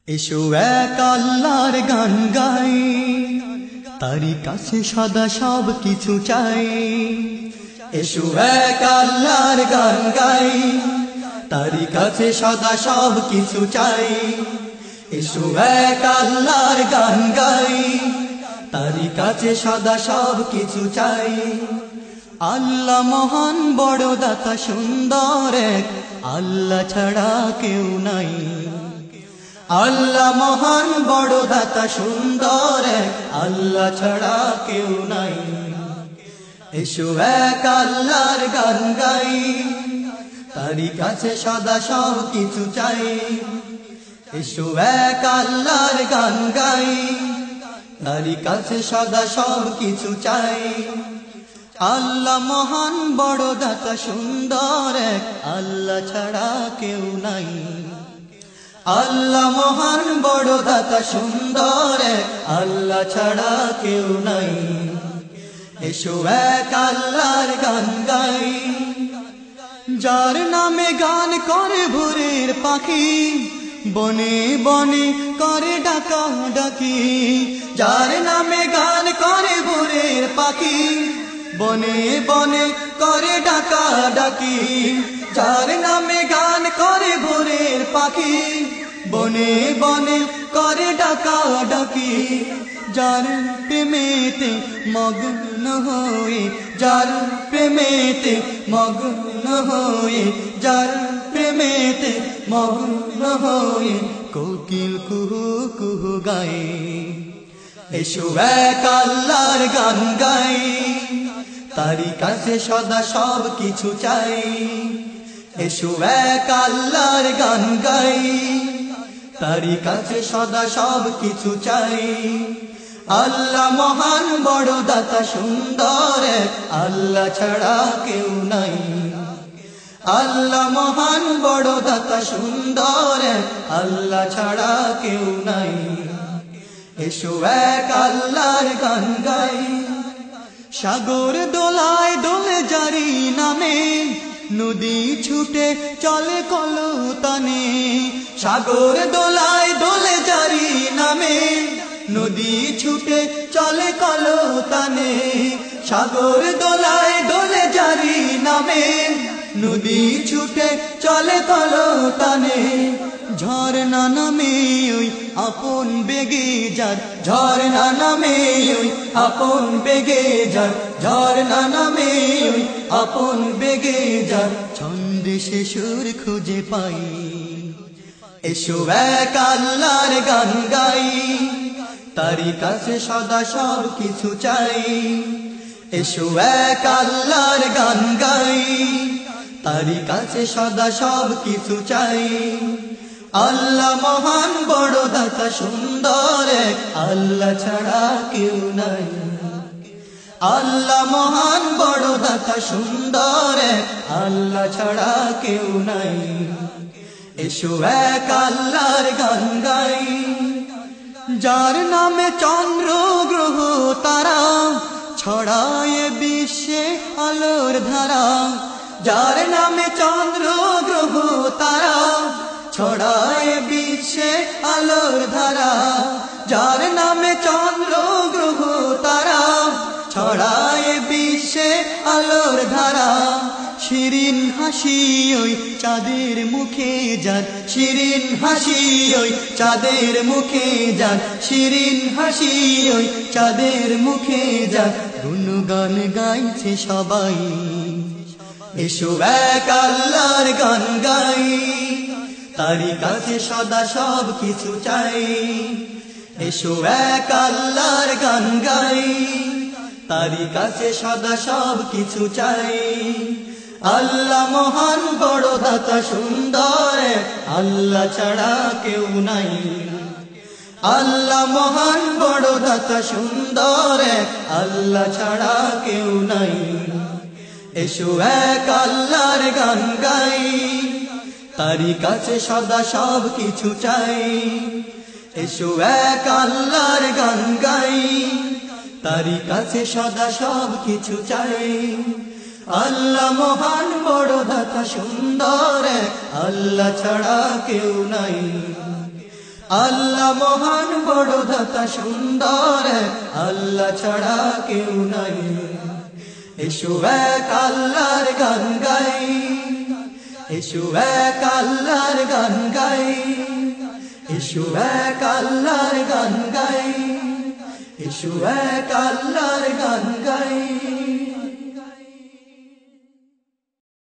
এসো এক আল্লাহর গান গাই, তারি কাছে সদা সব কিছু চাই। এসো এক আল্লাহর গান গাই, তারি কাছে সদা সব কিছু চাই। এসো এক আল্লাহর গান গাই, তারি কাছে সদা সব কিছু চাই। আল্লাহ মহান বড় দাতা সুন্দর এক, আল্লাহ ছাড়া কেউ নাই। আল্লাহ মহান বড় দাতা সুন্দর এক, আল্লাহ ছাড়া কেউ নাই। এসো এক আল্লাহর গান গাই, তারি কাছে সদা সব কিছু চাই। এসো এক আল্লাহর গান গাই, তারি কাছে সদা সব কিছু চাই। আল্লাহ মহান বড় দাতা সুন্দর এক, আল্লাহ ছাড়া কেউ নাই। আল্লাহ মহান বড় দাতা সুন্দর এক, আল্লাহ ছাড়া কেউ নাই। এসো এক আল্লাহর গান গাই, যার নামে গান করে ভোরের পাখি, বনে বনে করে ডাকা ডাকি। যার নামে গান করে ভোরের পাখি, বনে বনে করে ডাকা ডাকি। যার নামে গান করে ভোরের পাখি, বনে বনে করে ডাকা ডাকি। যার প্রেমেতে মগ্ন হয়ে, যার প্রেমেতে মগ্ন হয়ে, যার প্রেমেতে মগ্ন হয়ে কোকিল কুহু কুহু গায়ে। এসো এক আল্লাহর গান গাই, তারি কাছে সদা সব কিছু চাই। এসো এক আল্লাহর গান গাই, তারি কাছে সদা সব কিছু চাই। আল্লাহ মহান বড় দাতা সুন্দর এক, আল্লাহ ছাড়া কেউ নাই। আল্লাহ মহান বড় দাতা সুন্দর এক, আল্লাহ ছাড়া কেউ নাই। এসো এক আল্লাহর গান গাই, সাগর দোলায় দোলে জারি নামে, নদী ছুটে চলে কলতানে। সাগর দোলায় দোলে জারি নামে, নদী ছুটে চলে কলতানে। সাগর দোলায় দোলে জারি নামে, নদী ছুটে চলে কলতানে। ঝরনা নামে ওই আপন বেগে যার, ঝরনা নামে ওই আপন বেগে যার, ঝরনা নামে ওই আপন বেগে যার। ছন্দে সে সুর খুঁজে পাই। এসো এক আল্লাহর গান গাই, তারি কাছে সদা সব কিছু চাই। এসো এক আল্লাহর গান গাই, তারি কাছে সদা সব কিছু চাই। আল্লাহ মহান বড় দাতা সুন্দর এক, আল্লাহ ছাড়া কেউ নাই। আল্লাহ মহান বড় দাতা সুন্দর এক, আল্লাহ ছাড়া কেউ নাই। এসো এক আল্লাহর গান গাই, যার নামে চন্দ্র গ্রহ তারা ছড়ায় বিশ্বে আলোর ধারা। যার নামে চন্দ্র গ্রহ তারা ছড়ায় বিশ্বে আলোর ধারা। যার নামে চন্দ্র গ্রহ তারা ছড়ায় বিশ্বে আলোর ধারা। শিরিন হাসি ওই চাঁদের মুখে যার, শিরিন হাসি ওই চাঁদের মুখে যার, শিরিন হাসি ওই চাঁদের মুখে যার। গুণগান গাইছে সবাই। এসো এক আল্লাহর গান গাই, তারি কাছে সদা সব কিছু চাই। এসো এক আল্লাহর গান গাই, তারি কাছে সদা সব কিছু চাই। আল্লাহ মহান বড় দাতা সুন্দর এক, আল্লাহ ছাড়া কেউ নাই। আল্লাহ মহান বড় দাতা সুন্দর এক, আল্লাহ ছাড়া কেউ নাই। এসো এক আল্লাহর গান গাই, তারি কাছে সদা সব কিছু চাই। এসো এক আল্লাহর গান গাই, তারি কাছে সদা সব কিছু চাই। আল্লাহ মহান বড় দাতা সুন্দর এক, আল্লাহ ছাড়া কেউ নাই। আল্লাহ মহান বড় দাতা সুন্দর, আল্লাহ ছাড়া কেউ নাই। এসো এক আল্লাহর গান গাই, এসো এক আল্লাহর গান গাই, এসো এক আল্লাহর গান গাই, এসো এক আল্লাহর গান গাই।